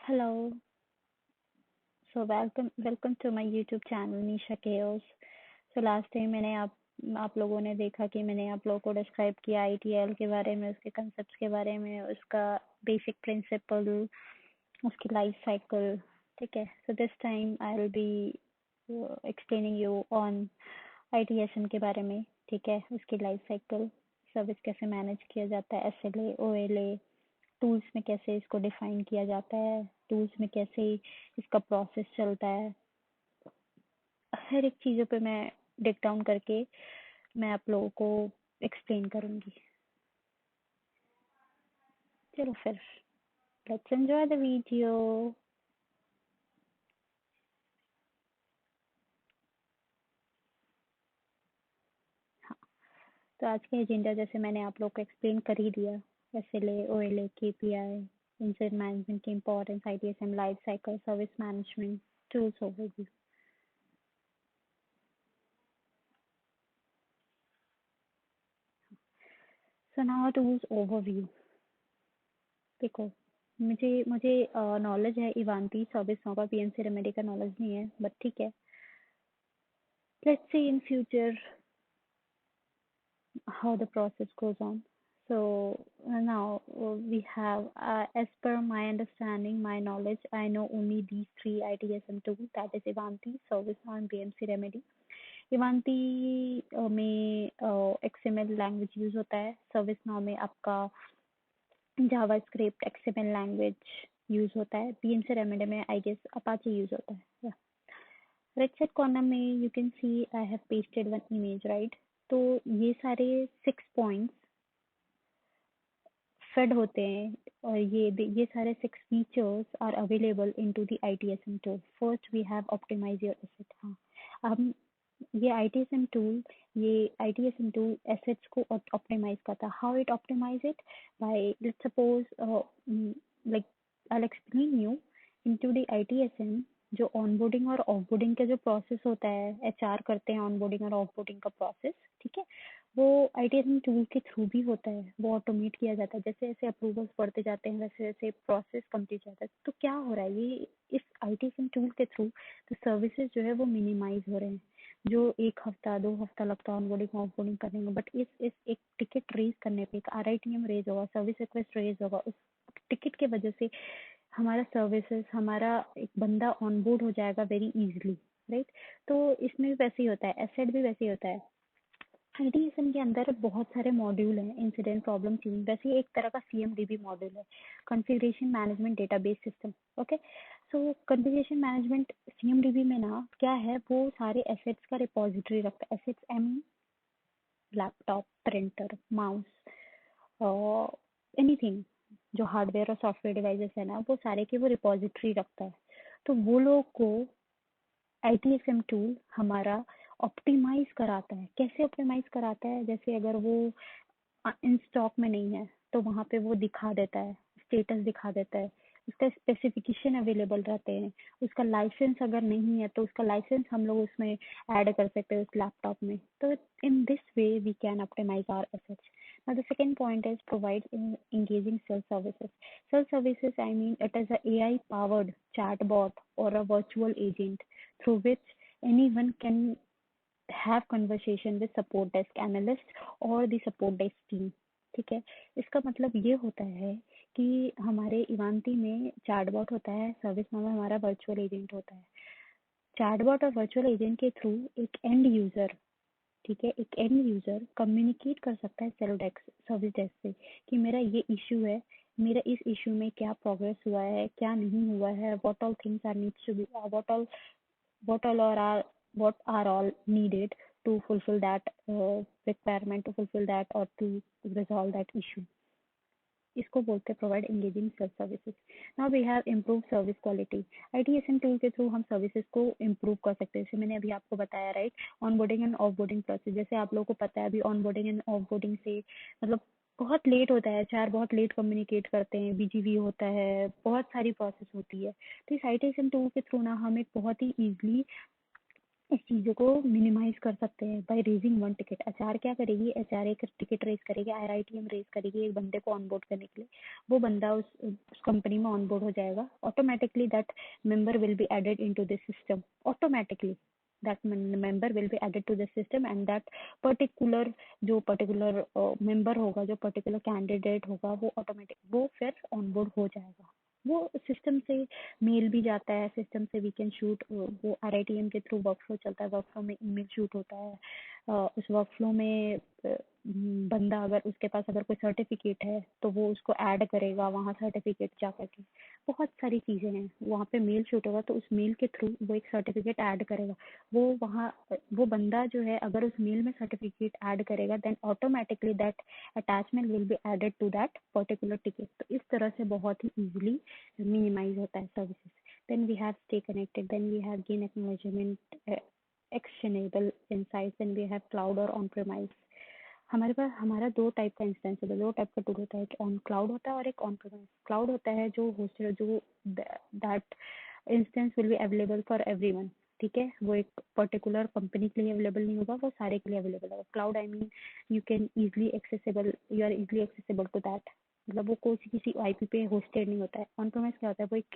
Hello. So welcome to my YouTube channel Nisha Chaos. So last time मैंने आप लोगों ने देखा कि मैंने आप लोगों को डिस्क्राइब किया आईटीएल के बारे में, उसके कंसेप्ट के बारे में, उसका बेसिक प्रिंसिपल, उसकी लाइफ साइकिल. ठीक है. So this time I will be explaining you on ITSM के बारे में. ठीक है. उसकी लाइफ साइकिल, सर्विस कैसे मैनेज किया जाता है, एसएलए, ओएलए, टूल्स में कैसे इसको डिफाइन किया जाता है, टूल्स में कैसे इसका प्रोसेस चलता है. हर एक चीज़ों पे मैं डिग डाउन करके मैं आप लोगों को एक्सप्लेन करूंगी. चलो फिर लेट्स एंजॉय द वीडियो. हाँ, तो आज का एजेंडा जैसे मैंने आप लोगों को एक्सप्लेन कर ही दिया. SLA, OLA, KPI, incident management की importance, ITSM, life cycle, service management, tools overview. So now tools overview. देखो, मुझे मुझे नॉलेज है इवांती सर्विस नाउ का, पीएमसी रेमेडी का नॉलेज नहीं है, बट ठीक है. Let's see in future how the process goes on. So now we have, as per my understanding, my knowledge, I know only these three ITSM tools, that is Ivanti, ServiceNow, and BMC Remedy. Ivanti में XML language use होता है. ServiceNow में आपका JavaScript XML language use होता है. BMC Remedy में I guess Apache use होता है. राइट साइड कॉर्नर में you can see I have pasted one image, right. तो ये सारे 6 पॉइंट्स फेड होते हैं और ये सारे 6 features are available into the ITSM tool. First we have optimise your asset. हाँ, हम ये आईटीएसएम टूल एसेट्स को ऑप्टिमाइज करता है. How it optimise it? By let's suppose like I explain you into the ITSM. जो onboarding और offboarding का जो प्रोसेस होता है, एचआर करते हैं ऑनबोर्डिंग और ऑफबोर्डिंग का प्रोसेस. ठीक है. वो आईटीएसएम टूल के थ्रू भी होता है, वो ऑटोमेट किया जाता है. जैसे जैसे अप्रूवल्स बढ़ते जाते हैं वैसे वैसे प्रोसेस कंप्लीट जाता है. तो क्या हो रहा है, ये इस आईटीएसएम टूल के थ्रू तो सर्विसेज जो है वो मिनिमाइज हो रहे हैं. जो 1 हफ्ता 2 हफ्ता लगता है ऑनबोर्डिंग ऑफबोर्डिंग करने में, बट इस एक टिकट रेज करने पे, एक आरआईटीएम रेज होगा, सर्विस रिक्वेस्ट रेज होगा, उस टिकट के वजह से हमारा सर्विसेज, हमारा एक बंदा ऑनबोर्ड हो जाएगा वेरी इजीली, राइट. तो इसमें भी वैसे ही होता है, एसेट भी वैसे ही होता है. आईटीएसएम के अंदर बहुत सारे मॉड्यूल हैं. इंसिडेंट प्रॉब्लम सीविंग वैसे एक तरह का सीएमडीबी मॉड्यूल है, configuration management database system. Okay. So configuration management CMDB में ना क्या है, वो सारे एसेट्स का रिपोजिटरी रखता है. Assets um, laptop, printer, mouse, anything जो हार्डवेयर और सॉफ्टवेयर डिवाइसेस है ना, वो सारे की वो रिपोजिटरी रखता है. तो वो लोग को आईटीएसएम टूल हमारा ऑप्टिमाइज कराता है. कैसे ऑप्टिमाइज कराता है? जैसे अगर वो इन स्टॉक में नहीं है तो वहाँ पे वो दिखा देता है, स्टेटस दिखा देता है. उसका स्पेसिफिकेशन अवेलेबल रहते हैं. उसका लाइसेंस अगर नहीं है तो उसका लाइसेंस हम लोग उसमें ऐड कर सकते हैं उस लैपटॉप में. तो in this way we can optimise our assets. Now the second point is provide engaging self-services. Self-services, I mean, it is a AI-powered chatbot or a virtual agent through which anyone can have conversation with support desk analyst or the support desk team. ठीक है. इसका मतलब ये होता है कि हमारे इवांती में चैटबॉट होता है, सर्विस नाउ में हमारा वर्चुअल एजेंट होता है. चैटबॉट और वर्चुअल एजेंट के थ्रू एक एंड यूजर, ठीक है, एक एंड यूजर कम्युनिकेट कर सकता है सेल डेस्क, सर्विस डेस्क से कि मेरा ये इशू है, मेरा इस इशू में क्या प्रोग्रेस हुआ है, क्या नहीं हुआ है, what all things are needs to be, what all are what are all needed to fulfill that requirement, to fulfill that or to resolve that issue. इसको बोलते हैं provide engaging self services. Now we have improve service quality. ITSM tool के through हम services को improve कर सकते हैं. जैसे मैंने अभी आपको बताया, right, onboarding and offboarding process. जैसे आप लोगों को पता है अभी ऑनबोर्डिंग एंड ऑफबोर्डिंग से मतलब बहुत लेट होता है, चार बहुत लेट कम्युनिकेट करते हैं, बीजीवी होता है, बहुत सारी प्रोसेस होती है. तो इस आईटीएसएम टूल के थ्रू ना हम एक बहुत ही ईजिली इस चीज़ों को मिनिमाइज कर सकते हैं by raising one ticket. HR क्या करेगी, एचआर एक टिकट रेज करेगी, आरआईटीएम रेज करेगी एक बंदे को ऑनबोर्ड करने के लिए। वो बंदा उस कंपनी में ऑनबोर्ड हो जाएगा, automatically that member will be added into this system, automatically that member will be added to the system and that जो पर्टिकुलर मेंबर होगा, जो पर्टिकुलर कैंडिडेट होगा, वो ऑटोमेटिक वो फिर ऑनबोर्ड हो जाएगा। वो सिस्टम से मेल भी जाता है, सिस्टम से वी कैन शूट, वो आरआईटीएम के थ्रू वर्कफ्लो चलता है, वर्कफ्लो में ईमेल शूट होता है। उस वर्कफ्लो में बंदा अगर उसके पास अगर कोई सर्टिफिकेट है तो वो उसको ऐड करेगा वहाँ सर्टिफिकेट जा करके। बहुत सारी चीज़ें हैं, वहाँ पे मेल शूट होगा तो उस मेल के थ्रू वो एक सर्टिफिकेट ऐड करेगा। वो वहाँ वो बंदा जो है अगर उस मेल में सर्टिफिकेट ऐड करेगा then automatically that attachment will be added to that particular ticket. तो इस तरह से बहुत ही इजीली मिनिमाइज होता है services. Then we have stay connected, then we have gain acknowledgement, actionable insights, then we have cloud और on premise. हमारे पास हमारा दो टाइप का इंस्टेंस होता है, दो टाइप का टूल होता है, एक ऑन क्लाउड होता है और एक ऑन प्रेमाइज। क्लाउड होता है जो होस्टेड, जो that instance will be available for everyone. ठीक है, वो एक पर्टिकुलर कंपनी के लिए अवेलेबल नहीं होगा, वो सारे के लिए अवेलेबल होगा। Cloud I mean you can easily accessible, you are easily accessible to that, मतलब वो कोई किसी आईपी पे होस्टेड नहीं होता है। ऑन प्रेमाइज क्या होता है, वो एक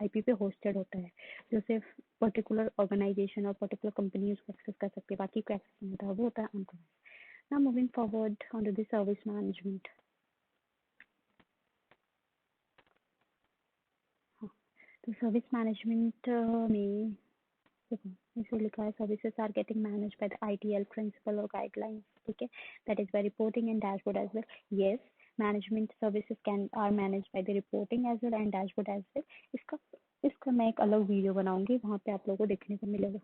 आईपी पे होस्टेड होता है जो सिर्फ पर्टिकुलर ऑर्गेनाइजेशन और पर्टिकुलर कंपनी उसको एक्सेस कर सकती है, बाकी को एक्सेस नहीं होता है, वो होता है on premise. Now moving forward onto the service management. हाँ, तो सर्विस मैनेजमेंट में देखो इसे लिखा है, services are getting managed by the ITL principle और गाइडलाइंस। ठीक है, that is by reporting and dashboard as well. Yes, management services can are managed by the reporting as well and dashboard as well. इसका मैं एक अलग video बनाऊंगी, वहाँ पे आप लोगों को देखने को मिलेगा।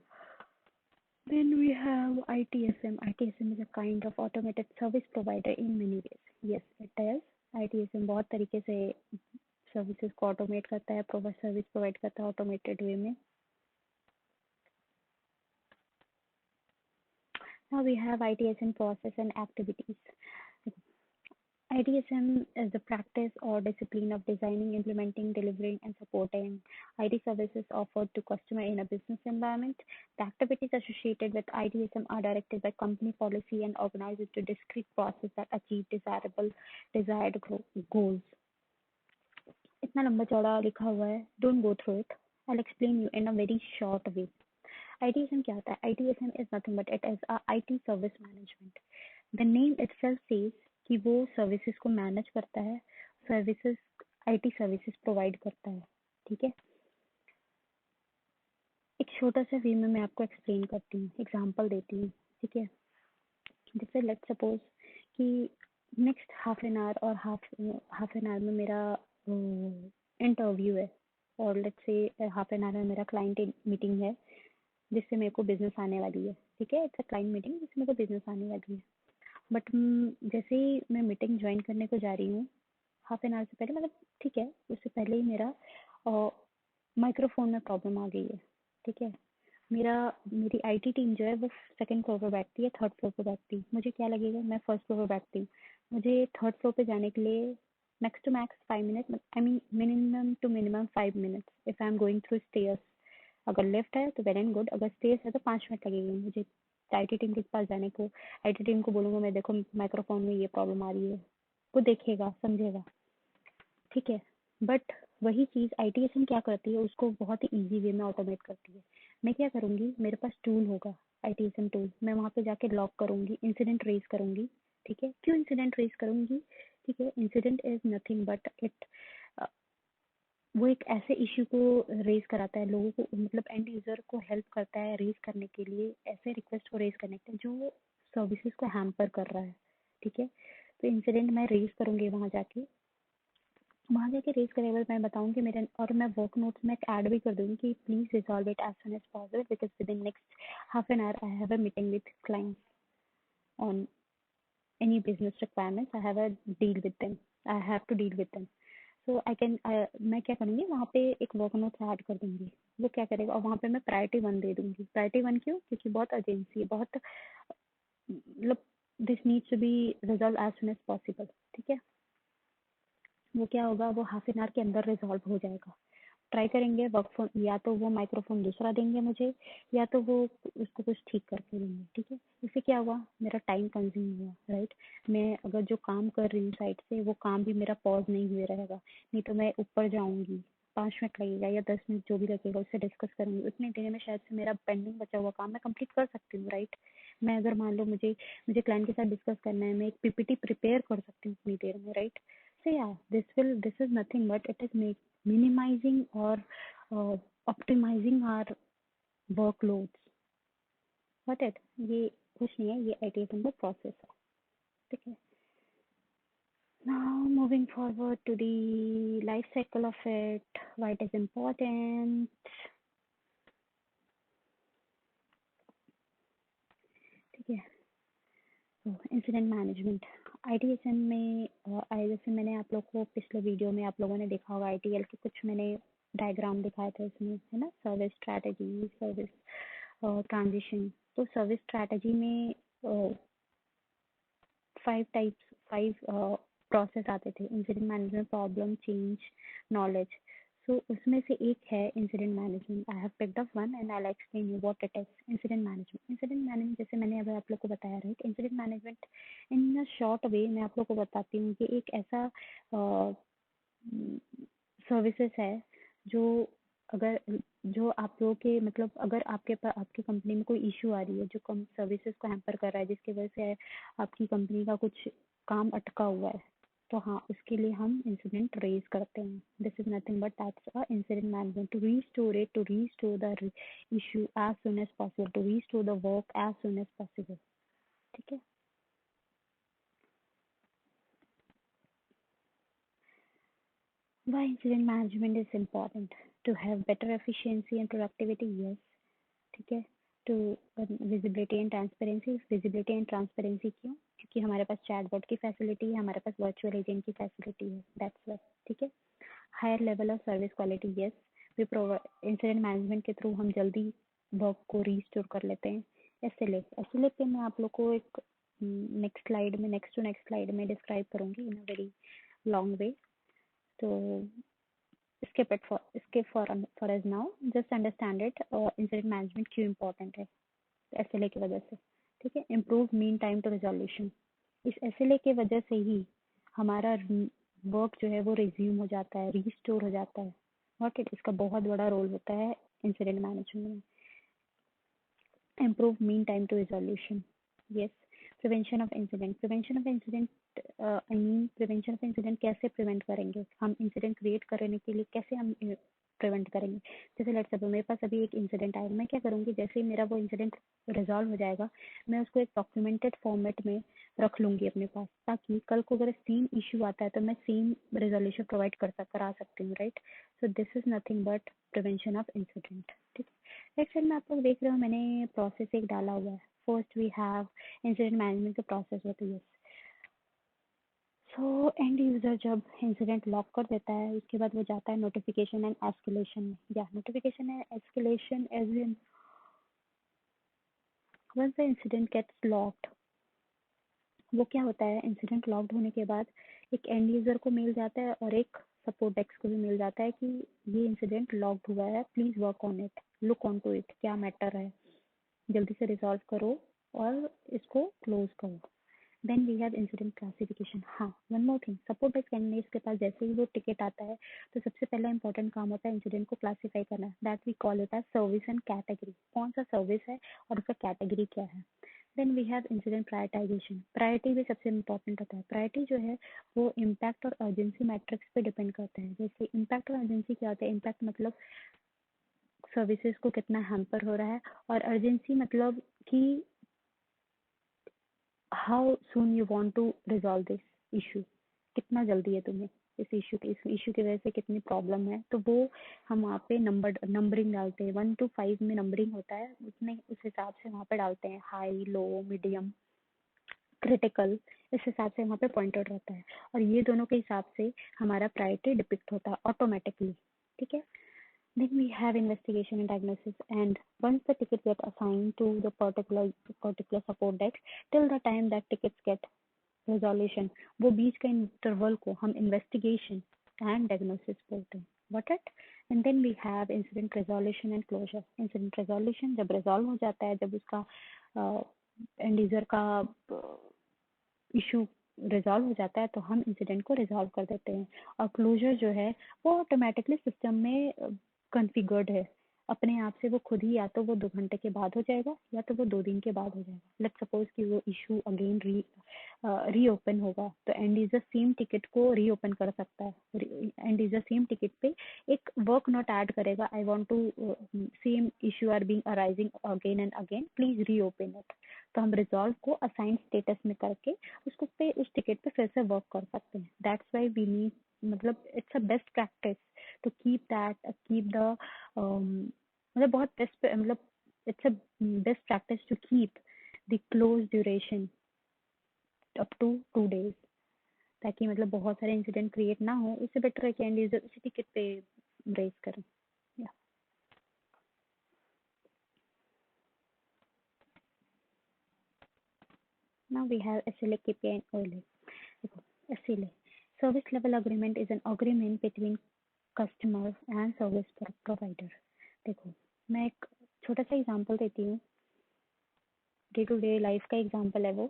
Then we have ITSM. ITSM is a kind of automated service provider in many ways. Yes, it does. ITSM बहुत तरीके से सर्विसेज को ऑटोमेट करता है, सर्विस प्रोवाइड करता है ऑटोमेटेड वे में। Now we have ITSM process and activities. ITSM is the practice or discipline of designing, implementing, delivering, and supporting IT services offered to customer in a business environment. The activities associated with ITSM are directed by company policy and organized into discrete processes that achieve desired goals. इतना लंबा चौड़ा लिखा हुआ है, don't go through it. I'll explain you in a very short way. ITSM क्या होता है? ITSM is nothing but it is a IT service management. The name itself says कि वो सर्विसेज को मैनेज करता है, सर्विसेज आईटी सर्विसेज प्रोवाइड करता है। ठीक है, एक छोटा सा वे में मैं आपको एक्सप्लेन करती हूँ, एग्जांपल देती हूँ। ठीक है, जैसे लेट्स सपोज कि नेक्स्ट हाफ एन आवर और हाफ एन आवर में मेरा इंटरव्यू है, और let's say half an our में मेरा क्लाइंट मीटिंग है जिससे मेरे को बिजनेस आने वाली है। ठीक है, इट्स अ क्लाइंट मीटिंग जिससे मेरे को बिजनेस आने वाली है। बट जैसे ही मैं मीटिंग ज्वाइन करने को जा रही हूँ, हाफ एन आवर से पहले, मतलब ठीक है उससे पहले ही मेरा माइक्रोफोन में प्रॉब्लम आ गई है। ठीक है, मेरी आईटी टीम जो है वो सेकंड फ्लोर पर बैठती है, थर्ड फ्लोर पर बैठती है। मुझे क्या लगेगा, मैं फर्स्ट फ्लोर पर बैठती हूँ, मुझे थर्ड फ्लोर पे जाने के लिए max to max 5 minute, I mean minimum to minimum 5 minutes if I am going through stairs. अगर लिफ्ट है तो वेल एंड गुड, अगर स्टेयर्स है तो 5 मिनट लगेगी मुझे आईटी टीम के पास जाने को। आईटी टीम को बोलूंगा मैं देखो माइक्रोफोन में ये प्रॉब्लम आ रही है, वो देखेगा समझेगा। ठीक है, बट वही चीज़ आईटीएसएम क्या करती है, उसको बहुत ही इजी वे में ऑटोमेट करती है। मैं क्या करूँगी, मेरे पास टूल होगा आईटीएसएम टूल, मैं वहाँ पे जाके लॉग करूँगी, इंसिडेंट रेज करूँगी। ठीक है, क्यों इंसिडेंट रेज करूँगी? ठीक है, incident is nothing but it, वो एक ऐसे इश्यू को रेज कराता है लोगों को, मतलब एंड यूजर को हेल्प करता है रेज करने के लिए, ऐसे रिक्वेस्ट को रेज करने के लिए जो सर्विसेज को हैम्पर कर रहा है। ठीक है, तो इंसिडेंट मैं रेज करूँगी वहाँ जाके रेज करे हुए मैं बताऊंगी मेरे, और मैं वर्क नोट्स में ऐड भी कर दूंगी कि please resolve it as soon as possible because within next half an hour I have a meeting with client on any business requirements. I have a deal with them. I have to deal with them. So I can मैं क्या करूँगी, वहाँ पे एक work note add कर दूंगी, वो क्या करेगा, और वहाँ पे मैं प्रायोरिटी 1 दे दूंगी। प्रायोरिटी 1 क्यों? क्योंकि बहुत अर्जेंसी है, बहुत मतलब this needs to be resolve as soon as possible. ठीक है, वो क्या होगा, वो हाफ एन आवर के अंदर रिजॉल्व हो जाएगा। ट्राई करेंगे वर्क फ्रॉम, या तो वो माइक्रोफोन दूसरा देंगे मुझे, या तो वो उसको कुछ ठीक करके देंगे, ठीक है। इससे क्या हुआ, मेरा टाइम कंज्यूम हुआ, राइट। मैं अगर जो काम कर रही हूँ साइड से, वो काम भी मेरा पॉज नहीं हुए रहेगा, नहीं तो मैं ऊपर जाऊंगी, 5 मिनट लगेगा या 10 मिनट जो भी लगेगा, उससे डिस्कस करूंगी, उतने देर में शायद से मेरा पेंडिंग बचा हुआ काम मैं कंप्लीट कर सकती हूँ, राइट। मैं अगर मान लो मुझे मुझे क्लाइंट के साथ डिस्कस करना है, मैं एक पीपीटी प्रिपेयर कर सकती हूँ उतनी देर में, right. So yeah, this is nothing but it is minimizing or optimizing our workloads. Got it? ये कुछ नहीं है, ये ITSM का process है, ठीक है। Now moving forward to the life cycle of it, why it is important, ठीक है। तो इंसिडेंट मैनेजमेंट ITSM में, जैसे मैंने आप लोग को पिछले वीडियो में आप लोगों ने देखा होगा, ITL के कुछ मैंने डायग्राम दिखाए थे इसमें, है ना, सर्विस स्ट्रैटेजी, सर्विस ट्रांजिशन। तो सर्विस स्ट्रैटेजी में 5 प्रोसेस आते थे, incident management, problem, change, knowledge. So उसमें से एक है incident management. I have picked up one and I explain you what it is. Incident management, जैसे मैंने अभी आप लोग को बताया, right. Incident management in a short way मैं आप लोग को बताती हूँ कि एक ऐसा सर्विसेज है जो, अगर जो आप लोगों के मतलब, अगर आपके पास आपकी कंपनी में कोई इशू आ रही है जो कम सर्विसेज को हैम्पर कर रहा है, जिसकी वजह से आपकी कंपनी का कुछ काम अटका हुआ है, तो हाँ, उसके लिए हम इंसिडेंट रेज करते हैं। This is nothing but that's a incident management, to restore it, to restore the issue as soon as possible, to restore the work as soon as possible, ठीक है। Why incident management is important? To have better efficiency and productivity, yes. ठीक है। To visibility and transparency, visibility and transparency क्यों? क्योंकि हमारे पास chatbot की facility है, हमारे पास वर्चुअल एजेंट की फैसिलिटी है, दैट्स व्हाई, ठीक है। Higher level of service quality, yes. We provide incident management के थ्रू हम जल्दी वर्क को रीस्टोर कर लेते हैं। एसएलए पे मैं आप लोग को एक नेक्स्ट टू नेक्स्ट स्लाइड में डिस्क्राइब करूंगी इन अ वेरी लॉन्ग वे। तो skip for us now, just understand it। Incident management क्यों इम्पोर्टेंट है एसएलए की वजह से, ठीक है। Improve mean time to resolution, इस एसएलए की वजह से ही हमारा वर्क जो है वो रिज्यूम हो जाता है, रीस्टोर हो जाता है, नॉट इट। इसका बहुत बड़ा रोल होता है इंसिडेंट मैनेजमेंट में। improve mean time to resolution, yes। prevention of incident, prevention of incident कैसे प्रिवेंट करेंगे हम, इंसिडेंट क्रिएट करने के लिए कैसे हम प्रिवेंट करेंगे। जैसे लेट्स सपोज मेरे पास अभी एक इंसिडेंट आया, मैं क्या करूंगी, जैसे ही मेरा वो इंसिडेंट रिजॉल्व हो जाएगा, मैं उसको एक डॉक्यूमेंटेड फॉर्मेट में रख लूंगी अपने पास, ताकि कल को अगर सेम इशू आता है तो मैं सेम रेजोल्यूशन प्रोवाइड करा सकती हूँ, right. So this is nothing but prevention of incident, ठीक है। नेक्स्ट में आप लोग देख रहे हो, मैंने प्रोसेस एक डाला हुआ है। First we have incident management का प्रोसेस होती है। सो एंड यूजर जब इंसिडेंट लॉक कर देता है, उसके बाद वो जाता है नोटिफिकेशन एंड एस्केलेशन में, या notification and escalation as in once the incident gets logged, वो क्या होता है, इंसिडेंट लॉक्ड होने के बाद एक एंड यूजर को मेल जाता है और एक सपोर्ट डेस्क को भी मिल जाता है कि ये इंसिडेंट लॉक्ड हुआ है, please work on it, look on to it, क्या मैटर है, जल्दी से रिजॉल्व करो और इसको क्लोज करो। Then we have incident classification. हाँ, one more thing, support desk candidates के पास जैसे ही वो टिकट आता है, तो सबसे पहला इंपॉर्टेंट काम होता है इंसिडेंट को क्लासिफाई करना, that we call it as service and category, कौन सा सर्विस है और उसका कैटेगरी क्या है। Then we have incident prioritization, priority भी सबसे इम्पोर्टेंट होता है। प्रायोरिटी जो है वो इम्पैक्ट और अर्जेंसी मैट्रिक्स पे डिपेंड करता है। जैसे इम्पैक्ट और अर्जेंसी क्या होता है, इम्पैक्ट मतलब सर्विसेज को कितना हैम्पर हो रहा है, और अर्जेंसी मतलब कि how soon you want to resolve this issue, कितना जल्दी है तुम्हें इस इशू की वजह से कितनी प्रॉब्लम है, तो वो हम वहाँ पे नंबरिंग डालते हैं, 1 to 5 में नंबरिंग होता है, उसमें उस हिसाब से वहाँ पे डालते हैं, हाई, लो, मीडियम, क्रिटिकल, इस हिसाब से वहाँ पे पॉइंटेड रहता है, और ये दोनों के हिसाब से हमारा प्रायोरिटी डिपिक्ट होता है ऑटोमेटिकली, ठीक है। Then we have investigation and diagnosis, and once the ticket get assigned to the particular support desk, till the time that tickets get resolution, वो बीच का इंटरवल को हम investigation and diagnosis बोलते हैं, what it and then we have incident resolution and closure. Incident resolution जब resolve हो जाता है, जब उसका एंड यूजर का इशू रिजॉल्व हो जाता है, तो हम इंसिडेंट को रिजॉल्व कर देते हैं। और क्लोजर जो है वो ऑटोमेटिकली सिस्टम में कॉन्फ़िगर्ड है, अपने आप से वो खुद ही या तो वो 2 घंटे के बाद हो जाएगा या तो वो 2 दिन के बाद हो जाएगा। लेट्स सपोज कि वो इशू अगेन रीओपन होगा, तो एंड यूजर सेम टिकट को रीओपन कर सकता है। एंड यूजर सेम टिकट पे एक वर्क नोट ऐड करेगा, I want to same issue are being arising again and again, please reopen it. तो हम रिजॉल्व को असाइन स्टेटस में करके उसको पे उस टिकट पे फिर से वर्क कर सकते हैं। दैट्स व्हाई वी नीड, मतलब it's a best practice to keep that, keep the मतलब बहुत बेस्ट, मतलब it's a best practice to keep the close duration up to 2 days, ताकि मतलब बहुत सारे इंसिडेंट क्रिएट ना हो। इससे बेटर है कि एंड यूजर उसी टिकट पे रेज करें। Now we have SLA, KPI and OLA. SLA, Service Level Agreement, is an agreement between customer and service provider. देखो, मैं एक छोटा सा एग्जांपल देती हूँ, डे टू डे लाइफ का एग्जांपल है वो।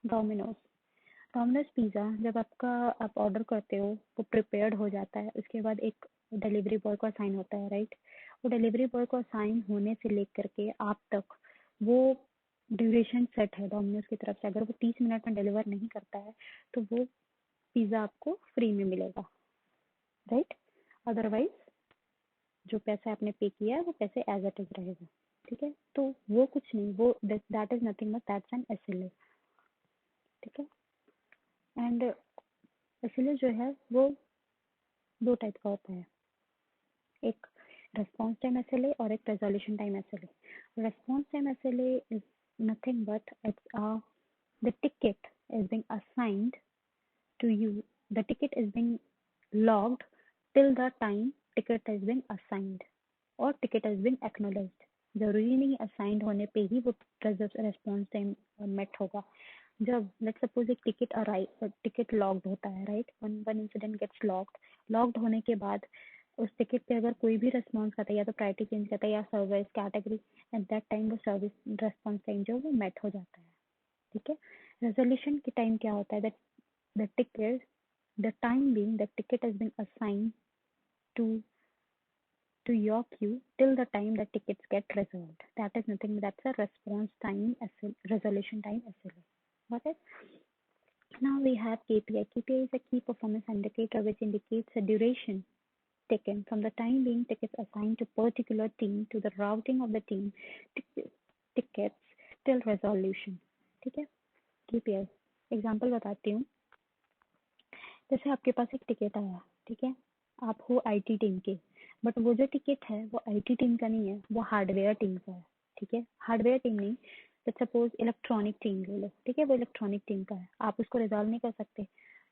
डोमिनोज पिज़्ज़ा जब आप ऑर्डर करते हो, वो प्रिपेयर्ड हो जाता है, उसके बाद एक डिलीवरी बॉय को असाइन होता है, राइट। वो डिलीवरी बॉय को असाइन होने से लेकर के आप तक वो ड्यूरेशन सेट है डोमिनोज की तरफ से। अगर वो 30 मिनट में डिलीवर नहीं करता है तो वो पिज़्ज़ा आपको फ्री में मिलेगा, राइट। अदरवाइज जो पैसा आपने पे किया है वो पैसे एज इट इज रहेगा, ठीक है। तो वो कुछ नहीं, वो that is nothing but that's an SLA, ठीक है। एंड एसएलए जो है वो 2 टाइप का होता है, एक रेस्पॉन्स टाइम एसएलए और एक resolution time SLA. Response time SLA is nothing but it's the ticket is being assigned to you, the ticket is being logged till the time ticket has been assigned और ticket has been acknowledged। जरूरी नहीं assigned होने पे ही वो response time met होगा। जब let's suppose एक ticket logged होता है, right, one incident gets logged होने के बाद उस टिकट पे अगर कोई भी रेस्पॉन्स करता है, या तो प्रायोरिटी चेंज करता है या service category, at that time वो सर्विस रेस्पॉन्स टाइम जो वो मेट हो जाता है, ठीक है। रेजोल्यूशन के टाइम क्या होता है, that the ticket, the time being the ticket has been assigned to your queue till the time the tickets get resolved. That is nothing, that's a response time resolution time SLA. Got it? Now we have KPI. KPI is a key performance indicator which indicates the duration taken from the time being tickets assigned to particular team to the routing of the team tickets till resolution, ठीक है। KPI example बताती हूँ। जैसे आपके पास एक ticket आया, ठीक है, आप हो आईटी टीम के, बट वो जो टिकट है वो आईटी टीम का नहीं है, वो हार्डवेयर टीम का है, ठीक है। हार्डवेयर टीम नहीं, तो सपोज इलेक्ट्रॉनिक टीम ले लो, ठीक है, वो इलेक्ट्रॉनिक टीम का है, आप उसको रिजॉल्व नहीं कर सकते।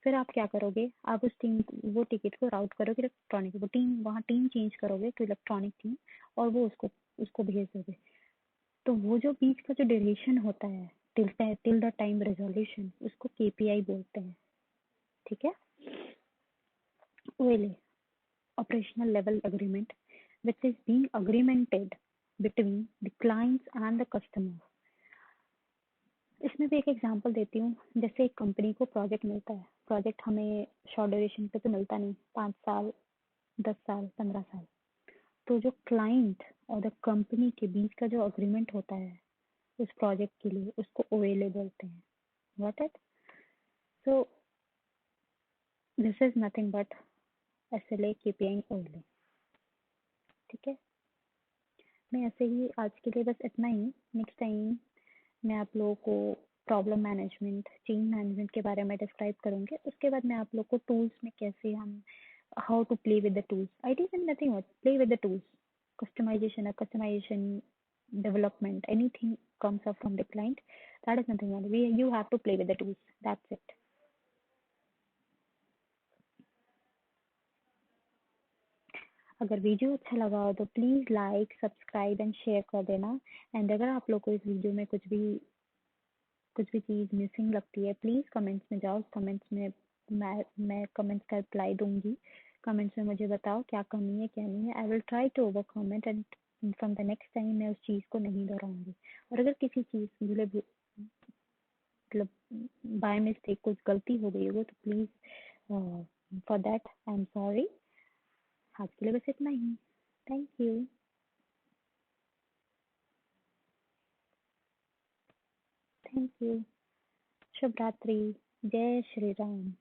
फिर आप क्या करोगे, आप उस टीम वो टिकट को राउट करोगे इलेक्ट्रॉनिक, वो टीम वहाँ टीम चेंज करोगे टू इलेक्ट्रॉनिक टीम और वो उसको भेज दोगे। तो वो जो बीच का जो ड्यूरेशन होता है टिल द टाइम रेजोल्यूशन, उसको केपीआई बोलते हैं, ठीक है। OLA, Operational Level Agreement, which is being agreemented between the clients and the customer. इसमें भी एक एग्जांपल देती हूँ। जैसे एक कंपनी को प्रोजेक्ट मिलता है, प्रोजेक्ट हमें शॉर्ट ड्यूरेशन पे तो मिलता नहीं, 5 साल 10 साल 15 साल। तो जो क्लाइंट और द कंपनी के बीच का जो अग्रीमेंट होता है उस प्रोजेक्ट के लिए, उसको OLA बोलते हैं। Got it? So this is nothing but SLA, KPI and OLA, ठीक है। मैं ऐसे ही आज के लिए बस इतना ही। नेक्स्ट टाइम मैं आप लोगों को प्रॉब्लम मैनेजमेंट, चेंज मैनेजमेंट के बारे में डिस्क्राइब करूँगी। उसके बाद मैं आप लोग को टूल्स में कैसे हम how to play with the tools, IT is nothing but play with the tools, customization development, anything comes up from the client, that is nothing but you have to play with the tools, that's it। अगर video अच्छा लगा हो तो please like subscribe and share कर देना। And अगर आप लोग को इस वीडियो में कुछ भी चीज़ मिसिंग लगती है, प्लीज़ कमेंट्स में जाओ, कमेंट्स में मैं कमेंट्स का रिप्लाई दूंगी। कमेंट्स में मुझे बताओ क्या कमी है क्या नहीं है। I will try to overcome it and from the next time मैं उस चीज़ को नहीं दोहराऊंगी। और अगर किसी चीज़ मतलब बाय मिस्टेक कुछ गलती हो गई हो तो please for that I am sorry. आज के लिए बस इतना ही। Thank you. Thank you. शुभ रात्रि। जय श्री राम।